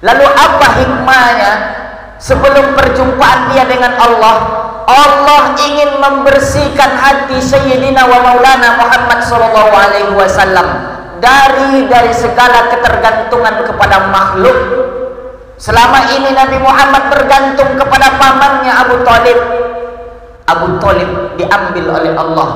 Lalu apa hikmahnya? Sebelum perjumpaan dia dengan Allah, Allah ingin membersihkan hati Sayyidina wa Maulana Muhammad sallallahu alaihi wasallam dari segala ketergantungan kepada makhluk. Selama ini Nabi Muhammad bergantung kepada pamannya Abu Thalib. Abu Thalib diambil oleh Allah.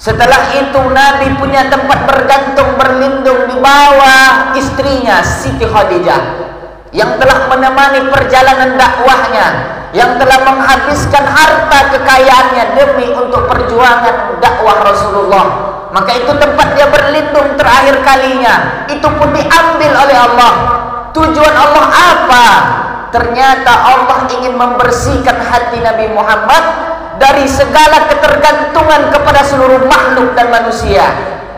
Setelah itu Nabi punya tempat bergantung, berlindung di bawah istrinya Siti Khadijah, yang telah menemani perjalanan dakwahnya, yang telah menghabiskan harta kekayaannya demi untuk perjuangan dakwah Rasulullah. Maka itu tempat dia berlindung terakhir kalinya, itu pun diambil oleh Allah. Tujuan Allah apa? Ternyata Allah ingin membersihkan hati Nabi Muhammad dari segala ketergantungan kepada seluruh makhluk dan manusia.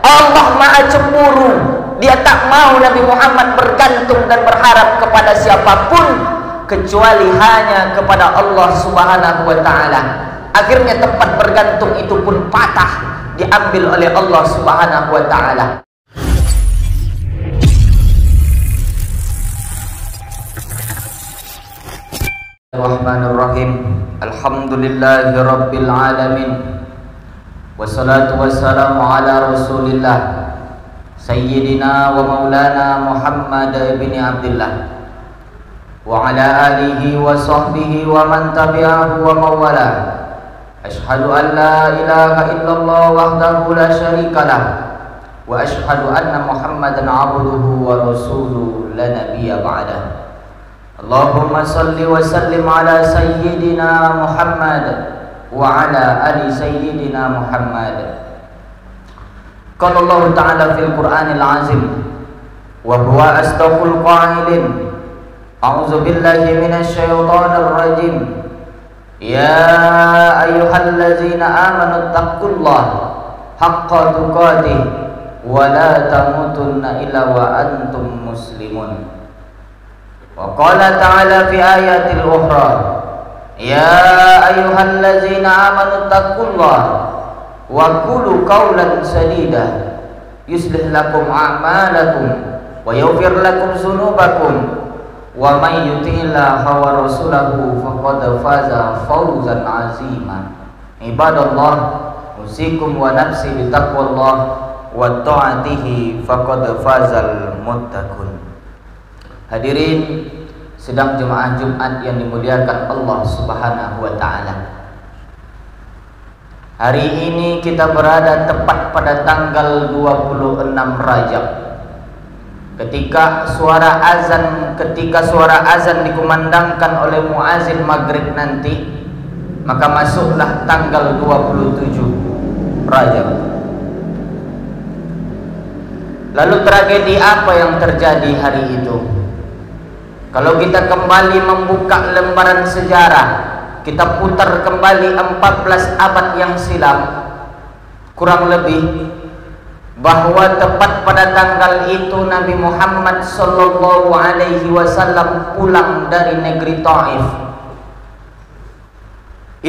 Allah Maha Cemburu. Dia tak mau Nabi Muhammad bergantung dan berharap kepada siapapun kecuali hanya kepada Allah Subhanahu wa taala. Akhirnya tempat bergantung itu pun patah, diambil oleh Allah Subhanahu wa taala. Bismillahirrahmanirrahim. Alhamdulillahi rabbil alamin. Wassalatu wassalamu ala Rasulillah Sayyidina wa Maulana Muhammad ibn Abdullah wa ala alihi wa sahbihi wa man tabi'ahu wa mawala. Ashhadu an la ilaha illallah wahdahu la syarikalah wa ashhadu anna Muhammadan abduhu wa rasuluhu la nabiyya ba'dah. Allahumma salli wa sallim ala Sayyidina Muhammad wa ala ali Sayyidina Muhammad. Qala Allah Ta'ala fil Qur'anil Azim wa huwa asdaqul qa'ilin. A'udzu billahi minasy syaithanir rajim. Ya ayyuhallazina amanu taqullaha haqqa tuqatih wa la tamutunna illa wa antum muslimun. Wa qala ta'ala fi ayatil ukhra. Ya ayyuhallazina amanu taqullaha wa qulu qawlan sadida yuslih lakum a'malakum wa yaghfir lakum dzunubakum wa may yuti'illaha wa rasulahu faqad faza fawzan 'azima. Ibadallah, usikum wa nafsi bi taqwallah wa ta'atihi faqad fazal muttaqun. Hadirin sidang jemaah Jumat yang dimuliakan Allah Subhanahu wa taala. Hari ini kita berada tepat pada tanggal 26 Rajab. Ketika suara azan dikumandangkan oleh muazin maghrib nanti, maka masuklah tanggal 27 Rajab. Lalu tragedi apa yang terjadi hari itu? Kalau kita kembali membuka lembaran sejarah, kita putar kembali 14 abad yang silam, kurang lebih, bahwa tepat pada tanggal itu Nabi Muhammad sallallahu alaihi wasallam pulang dari negeri Taif.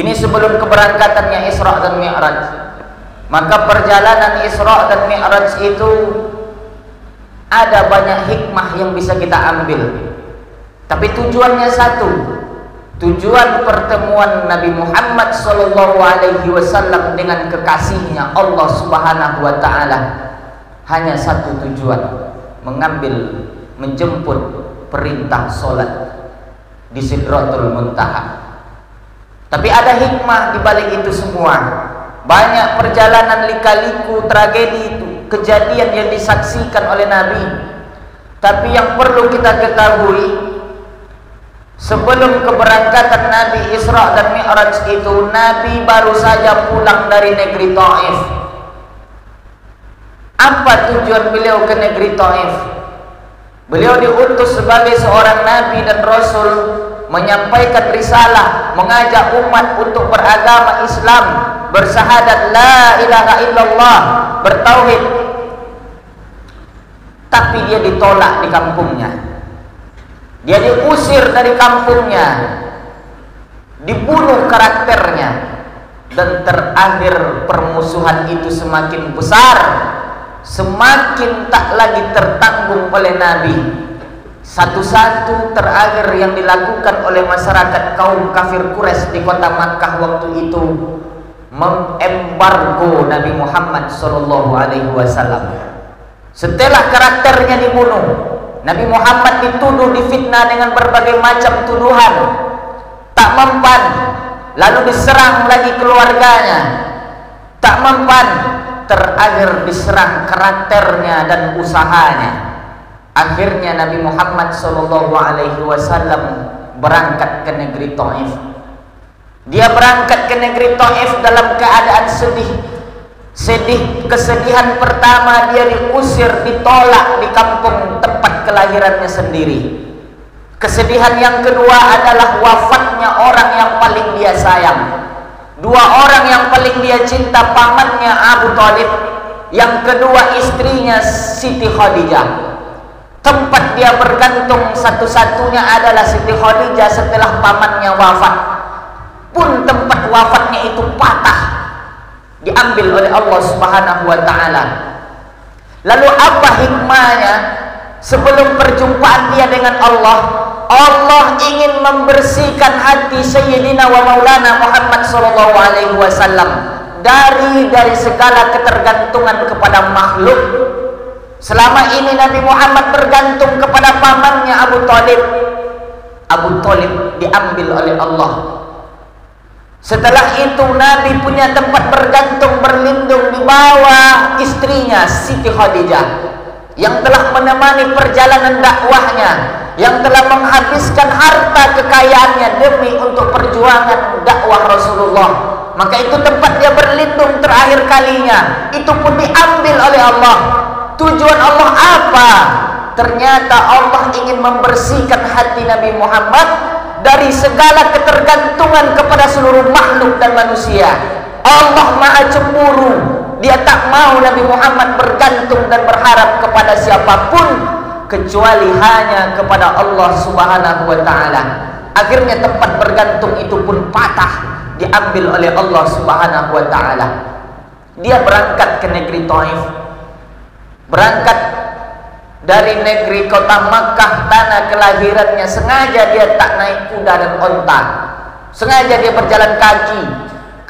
Ini sebelum keberangkatannya Isra dan Mi'raj. Maka perjalanan Isra dan Mi'raj itu ada banyak hikmah yang bisa kita ambil. Tapi tujuannya satu. Tujuan pertemuan Nabi Muhammad sallallahu alaihi wasallam dengan kekasihnya Allah Subhanahu wa taala hanya satu tujuan, menjemput perintah salat di Sidratul Muntaha. Tapi ada hikmah di balik itu semua. Banyak perjalanan lika-liku, tragedi itu, kejadian yang disaksikan oleh Nabi. Tapi yang perlu kita ketahui, sebelum keberangkatan Nabi Isra dan Mi'raj itu, Nabi baru saja pulang dari negeri Taif. Apa tujuan beliau ke negeri Taif? Beliau diutus sebagai seorang Nabi dan Rasul, menyampaikan risalah, mengajak umat untuk beragama Islam, bersyahadat la ilaha illallah, bertauhid. Tapi dia ditolak di kampungnya. Dia diusir dari kampungnya, dibunuh karakternya, dan terakhir permusuhan itu semakin besar, semakin tak lagi tertanggung oleh Nabi, Satu-satu terakhir yang dilakukan oleh masyarakat kaum kafir Quraisy di kota Makkah waktu itu mengembargo Nabi Muhammad SAW. Setelah karakternya dibunuh, Nabi Muhammad dituduh, difitnah dengan berbagai macam tuduhan, tak mempan, lalu diserang lagi keluarganya, tak mempan, terakhir diserang karakternya dan usahanya. Akhirnya Nabi Muhammad SAW berangkat ke negeri Taif. Dia berangkat ke negeri Taif dalam keadaan sedih. Kesedihan pertama, dia diusir, ditolak di kampung tempat kelahirannya sendiri. Kesedihan yang kedua adalah wafatnya orang yang paling dia sayang. Dua orang yang paling dia cinta, pamannya Abu Thalib, yang kedua istrinya Siti Khadijah. Tempat dia bergantung satu-satunya adalah Siti Khadijah setelah pamannya wafat. Pun tempat wafatnya itu patah, diambil oleh Allah Subhanahu wa ta'ala. Lalu apa hikmahnya? Sebelum perjumpaan dia dengan Allah, Allah ingin membersihkan hati Sayyidina wa Maulana Muhammad SAW dari segala ketergantungan kepada makhluk. Selama ini Nabi Muhammad bergantung kepada pamannya Abu Thalib. Abu Thalib diambil oleh Allah. Setelah itu Nabi punya tempat bergantung, berlindung di bawah istrinya Siti Khadijah, yang telah menemani perjalanan dakwahnya, yang telah menghabiskan harta kekayaannya demi untuk perjuangan dakwah Rasulullah. Maka itu tempat dia berlindung terakhir kalinya, itu pun diambil oleh Allah. Tujuan Allah apa? Ternyata Allah ingin membersihkan hati Nabi Muhammad dari segala ketergantungan kepada seluruh makhluk dan manusia. Allah Maha Cemburu. Dia tak mau Nabi Muhammad bergantung dan berharap kepada siapapun kecuali hanya kepada Allah Subhanahu wa ta'ala. Akhirnya tempat bergantung itu pun patah, diambil oleh Allah Subhanahu wa ta'ala. Dia berangkat ke negeri Taif, berangkat dari negeri kota Makkah, tanah kelahirannya. Sengaja dia tak naik kuda dan onta, sengaja dia berjalan kaki,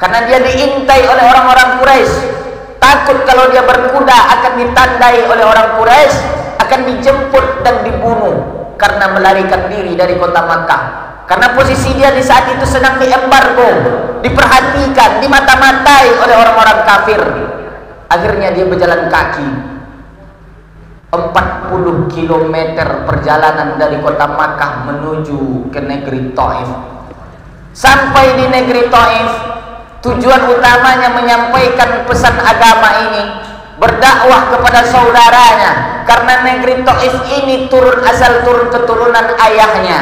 karena dia diintai oleh orang-orang Quraisy. Takut kalau dia berkuda akan ditandai oleh orang Quraisy, akan dijemput dan dibunuh karena melarikan diri dari kota Makkah. Karena posisi dia di saat itu sedang diembargo, diperhatikan, dimata-matai oleh orang-orang kafir. Akhirnya dia berjalan kaki 40 km perjalanan dari kota Makkah menuju ke negeri Taif. Sampai di negeri Taif, tujuan utamanya menyampaikan pesan agama ini, berdakwah kepada saudaranya. Karena negeri Taif ini asal turun keturunan ayahnya.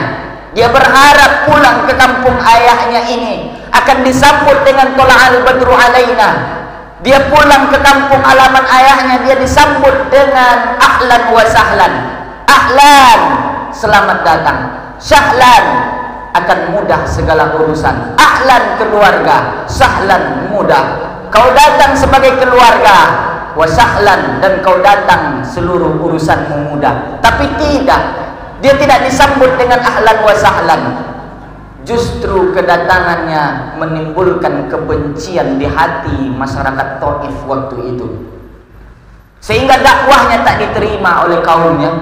Dia berharap pulang ke kampung ayahnya ini akan disambut dengan tola'al badru alaina. Dia pulang ke kampung halaman ayahnya, dia disambut dengan ahlan wa sahlan. Ahlan, selamat datang. Sahlan, akan mudah segala urusan. Ahlan, keluarga. Sahlan, mudah. Kau datang sebagai keluarga. Wa sahlan, dan kau datang seluruh urusanmu mudah. Tapi tidak, dia tidak disambut dengan ahlan wa sahlan. Justru kedatangannya menimbulkan kebencian di hati masyarakat Taif waktu itu, sehingga dakwahnya tak diterima oleh kaumnya,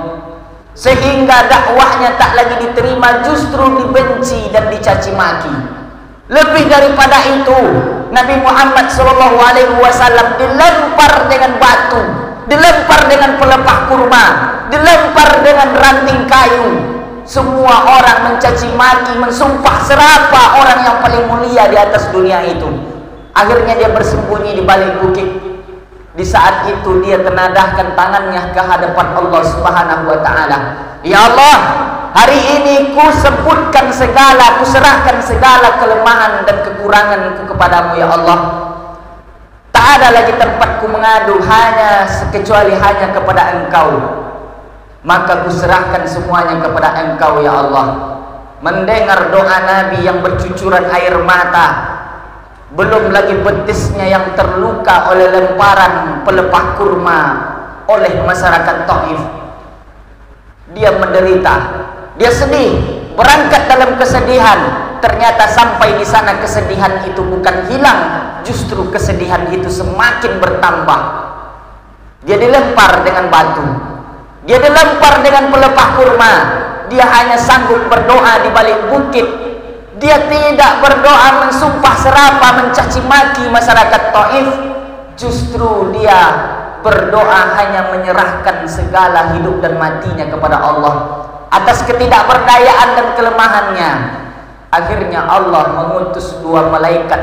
sehingga dakwahnya tak lagi diterima, justru dibenci dan dicaci maki. Lebih daripada itu, Nabi Muhammad SAW dilempar dengan batu, dilempar dengan pelepah kurma, dilempar dengan ranting kayu. Semua orang mencaci maki, mensumpah serapa orang yang paling mulia di atas dunia itu. Akhirnya dia bersembunyi di balik bukit. Di saat itu dia tenadahkan tangannya ke hadapan Allah Subhanahu wa ta'ala. Ya Allah, hari ini ku sebutkan segala, ku serahkan segala kelemahan dan kekuranganku kepadamu ya Allah. Tak ada lagi tempatku mengadu kecuali hanya kepada Engkau. Maka kuserahkan semuanya kepada Engkau ya Allah. Mendengar doa Nabi yang bercucuran air mata, belum lagi betisnya yang terluka oleh lemparan pelepah kurma oleh masyarakat Taif. dia menderita, dia sedih, berangkat dalam kesedihan. Ternyata sampai di sana kesedihan itu bukan hilang, justru kesedihan itu semakin bertambah. Dia dilempar dengan batu, dia dilempar dengan pelepah kurma. Dia hanya sanggup berdoa di balik bukit. Dia tidak berdoa mensumpah serapah, mencaci maki masyarakat Taif. Justru dia berdoa hanya menyerahkan segala hidup dan matinya kepada Allah atas ketidakberdayaan dan kelemahannya. Akhirnya Allah mengutus 2 malaikat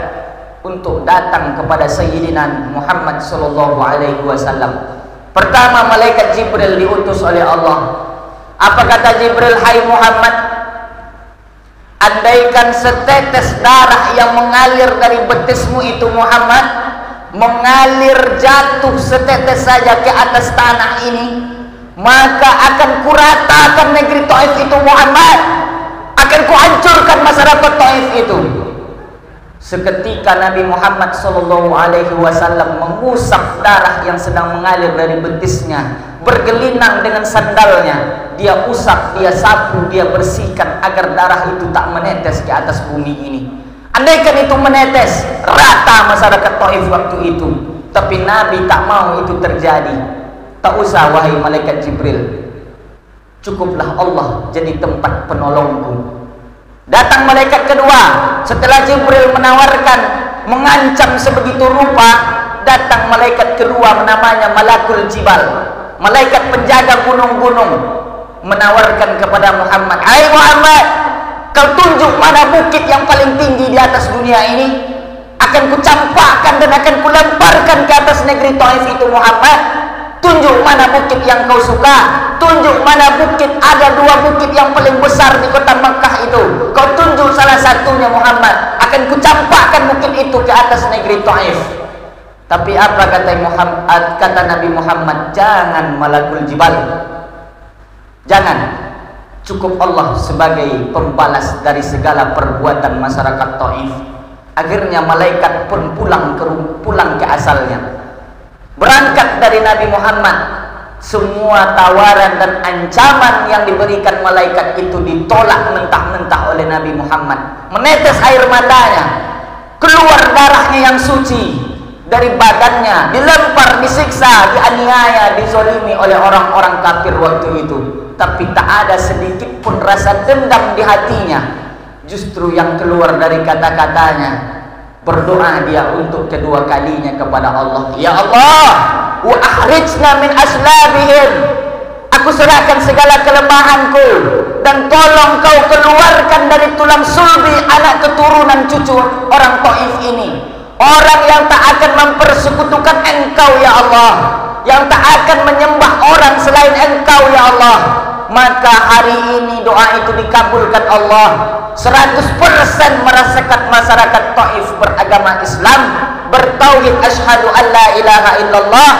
untuk datang kepada Sayyidina Muhammad sallallahu alaihi wasallam. Pertama, malaikat Jibril diutus oleh Allah. Apa kata Jibril? Hai Muhammad, andaikan setetes darah yang mengalir dari betismu itu Muhammad, mengalir jatuh setetes saja ke atas tanah ini, maka akan kuratakan negeri Taif itu Muhammad, akan kuhancurkan masyarakat Taif itu. Seketika Nabi Muhammad SAW mengusap darah yang sedang mengalir dari betisnya, bergelinang dengan sandalnya, dia usap, dia sapu, dia bersihkan agar darah itu tak menetes ke atas bumi ini. Andaikan itu menetes, rata masyarakat Taif waktu itu. Tapi Nabi tak mau itu terjadi. Tak usah wahai malaikat Jibril, cukuplah Allah jadi tempat penolongku. Datang malaikat kedua. Setelah Jibril menawarkan, mengancam sebegitu rupa, datang malaikat kedua namanya Malakul Jibal, malaikat penjaga gunung-gunung, menawarkan kepada Muhammad, hai Muhammad, kau tunjuk mana bukit yang paling tinggi di atas dunia ini, akan kucampakkan dan akan kulemparkan ke atas negeri Taif itu Muhammad. Tunjuk mana bukit yang kau suka, tunjuk mana bukit, ada 2 bukit yang paling besar di kota Mekah itu, kau tunjuk salah satunya Muhammad, akan kucampakkan bukit itu ke atas negeri Taif. Tapi apa kata Nabi Muhammad? Jangan Malakul Jibal, jangan, cukup Allah sebagai pembalas dari segala perbuatan masyarakat Taif. Akhirnya malaikat pun pulang ke asalnya. Berangkat dari Nabi Muhammad, semua tawaran dan ancaman yang diberikan malaikat itu ditolak mentah-mentah oleh Nabi Muhammad. Menetes air matanya, keluar darahnya yang suci dari badannya, dilempar, disiksa, dianiaya, dizolimi oleh orang-orang kafir waktu itu. Tapi tak ada sedikit pun rasa dendam di hatinya. Justru yang keluar dari kata-katanya, berdoa dia untuk kedua kalinya kepada Allah. Ya Allah, wa akhrijna min aslabihim, aku serahkan segala kelemahanku dan tolong kau keluarkan dari tulang sulbi anak keturunan cucu orang Taif ini, orang yang tak akan mempersekutukan engkau ya Allah, yang tak akan menyembah orang selain engkau ya Allah. Maka hari ini doa itu dikabulkan Allah. 100% merasakan masyarakat Taif beragama Islam, bertauhid asyhadu an la ilaha illallah.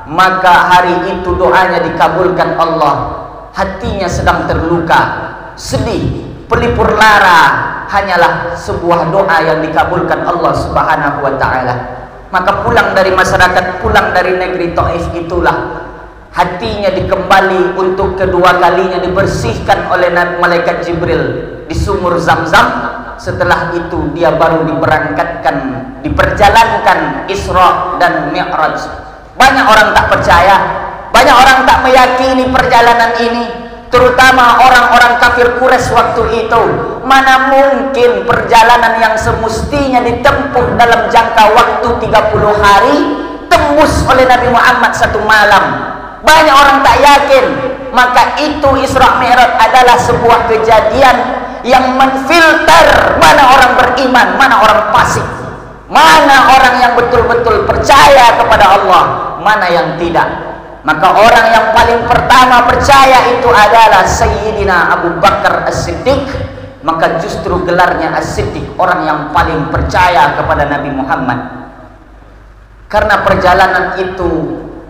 Maka hari itu doanya dikabulkan Allah. Hatinya sedang terluka, sedih, pelipur lara, hanyalah sebuah doa yang dikabulkan Allah Subhanahu wa taala. Maka pulang dari masyarakat, pulang dari negeri Taif itulah hatinya dikembali untuk kedua kalinya dibersihkan oleh malaikat Jibril di sumur Zam-Zam. Setelah itu dia baru diberangkatkan, diperjalankan Isra dan Mi'raj. Banyak orang tak percaya, banyak orang tak meyakini perjalanan ini, terutama orang-orang kafir Quraisy waktu itu. Mana mungkin perjalanan yang semestinya ditempuh dalam jangka waktu 30 hari tembus oleh Nabi Muhammad 1 malam. Banyak orang tak yakin. Maka itu Isra Mi'raj adalah sebuah kejadian yang menfilter mana orang beriman, mana orang fasik, mana orang yang betul-betul percaya kepada Allah, mana yang tidak. Maka orang yang paling pertama percaya itu adalah Sayyidina Abu Bakar As-Siddiq. Maka justru gelarnya As-Siddiq, orang yang paling percaya kepada Nabi Muhammad. Karena perjalanan itu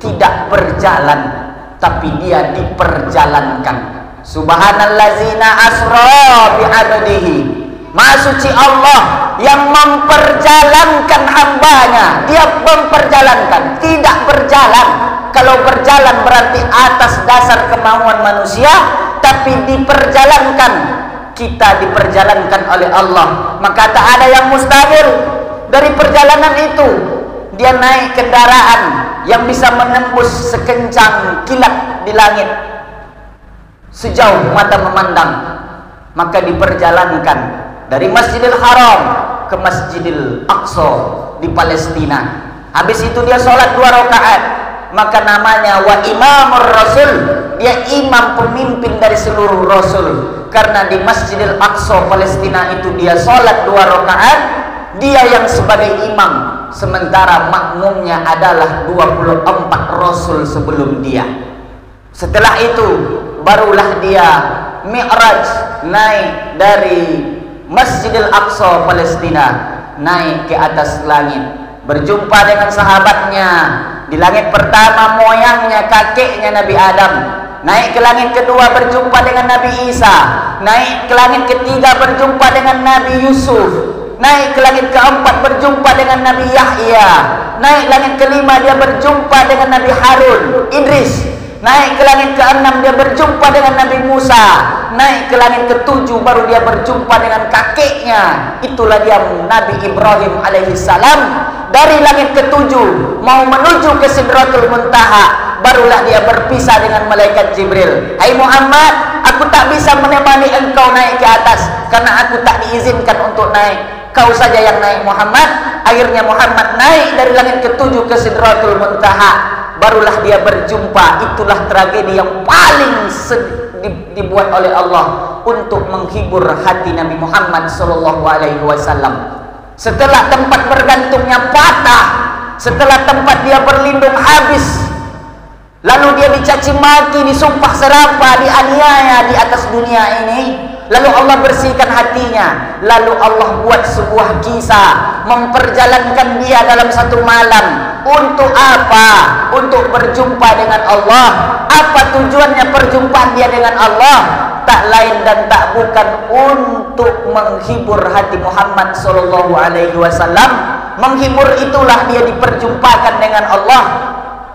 tidak berjalan, tapi dia diperjalankan. Subhanallazina asra bi'abdihi, Maha suci Allah yang memperjalankan hambanya. Dia memperjalankan, tidak berjalan. kalau berjalan berarti atas dasar kemauan manusia, tapi diperjalankan, kita diperjalankan oleh Allah, maka tak ada yang mustahil dari perjalanan itu. Dia naik kendaraan yang bisa menembus sekencang kilat di langit, sejauh mata memandang, maka diperjalankan dari Masjidil Haram ke Masjidil Aqsa di Palestina. Habis itu dia sholat 2 rakaat, maka namanya wa imamur rasul, dia imam pemimpin dari seluruh rasul, karena di Masjidil Aqsa Palestina itu dia sholat 2 rakaat, dia yang sebagai imam, sementara makmumnya adalah 24 rasul sebelum dia. Setelah itu barulah dia mi'raj, naik dari Masjidil Aqsa Palestina, naik ke atas langit, berjumpa dengan sahabatnya. Di langit pertama moyangnya, kakeknya Nabi Adam. Naik ke langit kedua berjumpa dengan Nabi Isa. Naik ke langit ketiga berjumpa dengan Nabi Yusuf. Naik ke langit keempat berjumpa dengan Nabi Yahya. Naik langit kelima dia berjumpa dengan Nabi Harun Idris. Naik ke langit ke-6 dia berjumpa dengan Nabi Musa. Naik ke langit ke-7 baru dia berjumpa dengan kakeknya, itulah dia Nabi Ibrahim alaihissalam. Dari langit ke-7 mau menuju ke Sidratul Muntaha, barulah dia berpisah dengan malaikat Jibril. Hai Muhammad, aku tak bisa menemani engkau naik ke atas karena aku tak diizinkan untuk naik, kau saja yang naik Muhammad. Akhirnya Muhammad naik dari langit ke-7 ke Sidratul Muntaha, barulah dia berjumpa. Itulah tragedi yang paling dibuat oleh Allah untuk menghibur hati Nabi Muhammad SAW. Setelah tempat bergantungnya patah, setelah tempat dia berlindung habis, lalu dia dicaci maki, disumpah serapah, dianiaya di atas dunia ini, lalu Allah bersihkan hatinya, lalu Allah buat sebuah kisah memperjalankan dia dalam satu malam. Untuk apa? Untuk berjumpa dengan Allah. Apa tujuannya perjumpaan dia dengan Allah? Tak lain dan tak bukan untuk menghibur hati Muhammad SAW. Menghibur itulah dia diperjumpakan dengan Allah.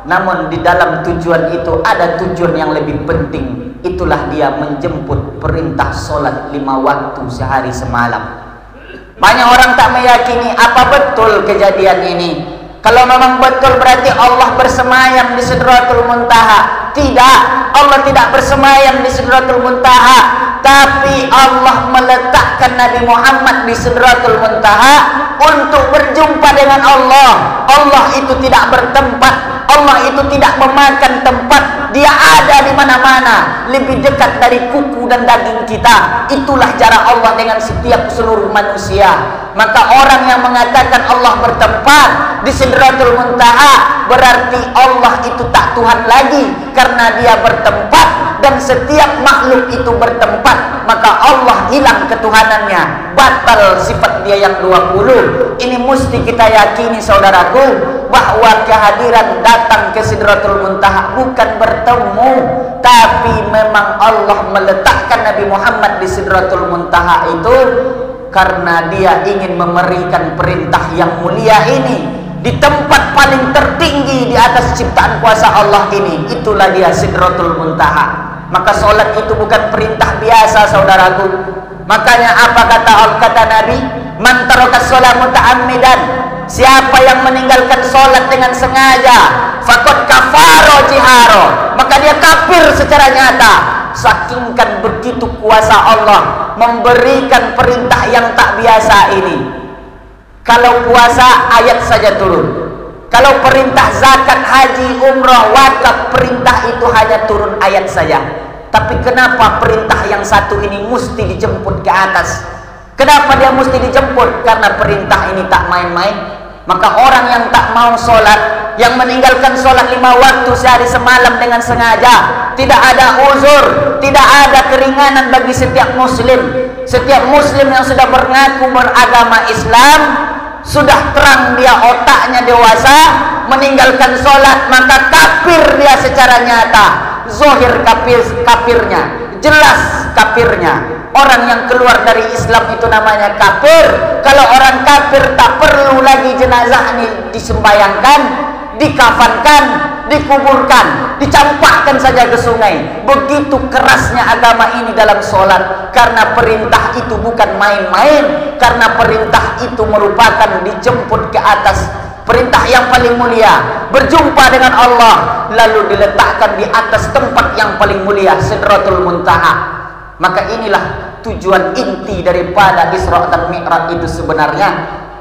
Namun di dalam tujuan itu ada tujuan yang lebih penting. Itulah dia menjemput perintah sholat 5 waktu sehari semalam. Banyak orang tak meyakini apa betul kejadian ini. Kalau memang betul berarti Allah bersemayam di Sidratul Muntaha. Tidak, Allah tidak bersemayam di Sidratul Muntaha, tapi Allah meletakkan Nabi Muhammad di Sidratul Muntaha untuk berjumpa dengan Allah. Allah itu tidak bertempat, Allah itu tidak memakan tempat, dia ada di mana-mana, lebih dekat dari kuku dan daging kita. Itulah jarak Allah dengan setiap seluruh manusia. Maka orang yang mengatakan Allah bertempat di Sidratul Muntaha berarti Allah itu tak Tuhan lagi, karena dia bertempat dan setiap makhluk itu bertempat, maka Allah hilang ketuhanannya, batal sifat dia yang 20. Ini mesti kita yakini saudaraku, bahwa kehadiran datang ke Sidratul Muntaha bukan bertemu, tapi memang Allah meletakkan Nabi Muhammad di Sidratul Muntaha itu karena dia ingin memberikan perintah yang mulia ini di tempat paling tertinggi di atas ciptaan kuasa Allah ini. Itulah dia Sidratul Muntaha. Maka sholat itu bukan perintah biasa saudaraku. Makanya apa kata Nabi? Man taraka sholat muta'ammidan, siapa yang meninggalkan sholat dengan sengaja, faqad kafaro jiharo, maka dia kafir secara nyata. Sakingkan begitu kuasa Allah memberikan perintah yang tak biasa ini. Kalau puasa ayat saja turun, kalau perintah zakat, haji, umrah, wakaf, perintah itu hanya turun ayat saja. Tapi kenapa perintah yang satu ini mesti dijemput ke atas? Kenapa dia mesti dijemput? Karena perintah ini tak main-main. Maka orang yang tak mau sholat, yang meninggalkan sholat 5 waktu sehari semalam dengan sengaja, tidak ada uzur, tidak ada keringanan bagi setiap muslim. Setiap muslim yang sudah mengaku beragama Islam, sudah terang dia otaknya dewasa, meninggalkan sholat maka kafir dia secara nyata. Zohir kafirnya, jelas kafirnya. Orang yang keluar dari Islam itu namanya kafir. Kalau orang kafir tak perlu lagi jenazah ini disembayangkan, dikafankan, dikuburkan, dicampakkan saja ke sungai. Begitu kerasnya agama ini dalam sholat, karena perintah itu bukan main-main, karena perintah itu merupakan dijemput ke atas, perintah yang paling mulia, berjumpa dengan Allah, lalu diletakkan di atas tempat yang paling mulia, Sidratul Muntaha. Maka inilah tujuan inti daripada Isra dan Mi'raj itu sebenarnya.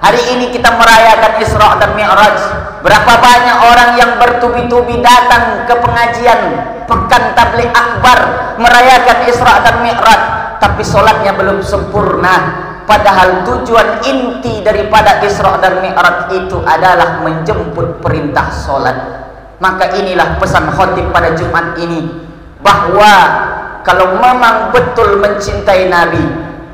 Hari ini kita merayakan Isra dan Mi'raj. Berapa banyak orang yang bertubi-tubi datang ke pengajian Pekan Tabligh Akbar merayakan Isra dan Mi'raj, tapi sholatnya belum sempurna. Padahal tujuan inti daripada Isra dan Mi'raj itu adalah menjemput perintah sholat. Maka inilah pesan khotib pada Jumat ini, bahwa kalau memang betul mencintai Nabi,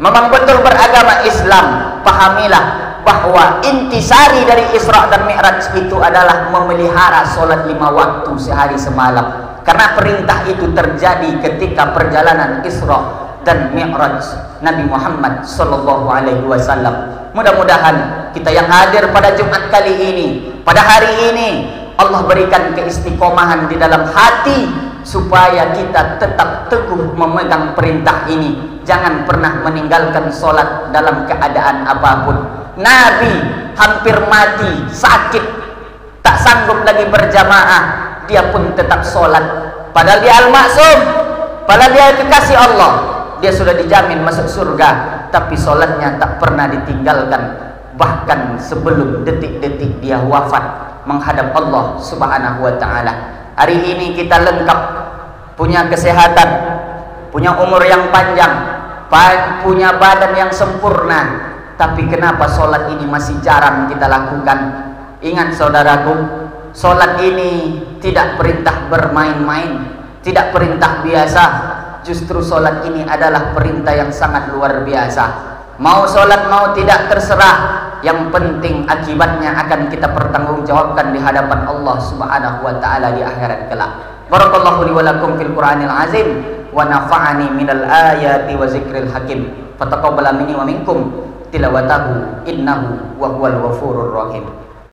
memang betul beragama Islam, pahamilah bahwa intisari dari Isra dan Mi'raj itu adalah memelihara sholat 5 waktu sehari semalam. Karena perintah itu terjadi ketika perjalanan Isra dan Mi'raj Nabi Muhammad sallallahu alaihi wasallam. Mudah-mudahan kita yang hadir pada Jumat kali ini, pada hari ini, Allah berikan keistiqomahan di dalam hati supaya kita tetap teguh memegang perintah ini. Jangan pernah meninggalkan sholat dalam keadaan apapun. Nabi hampir mati, sakit, tak sanggup lagi berjamaah, dia pun tetap sholat. Padahal dia al-maksum, padahal dia kekasih Allah, dia sudah dijamin masuk surga, tapi sholatnya tak pernah ditinggalkan. Bahkan sebelum detik-detik dia wafat menghadap Allah subhanahu wa ta'ala. Hari ini kita lengkap, punya kesehatan, punya umur yang panjang, punya badan yang sempurna, tapi kenapa sholat ini masih jarang kita lakukan? Ingat saudaraku, sholat ini tidak perintah bermain-main, tidak perintah biasa. Justru sholat ini adalah perintah yang sangat luar biasa. Mau sholat mau tidak terserah, yang penting akibatnya akan kita pertanggungjawabkan di hadapan Allah subhanahu wa ta'ala di akhirat kelak. Barakallahu li wa lakum fil Qur'anil azim, wa nafa'ani minal ayati wa zikril hakim. Fataqabbala minni wa minkum tilawatahu innahu wa huwal ghafurur rahim.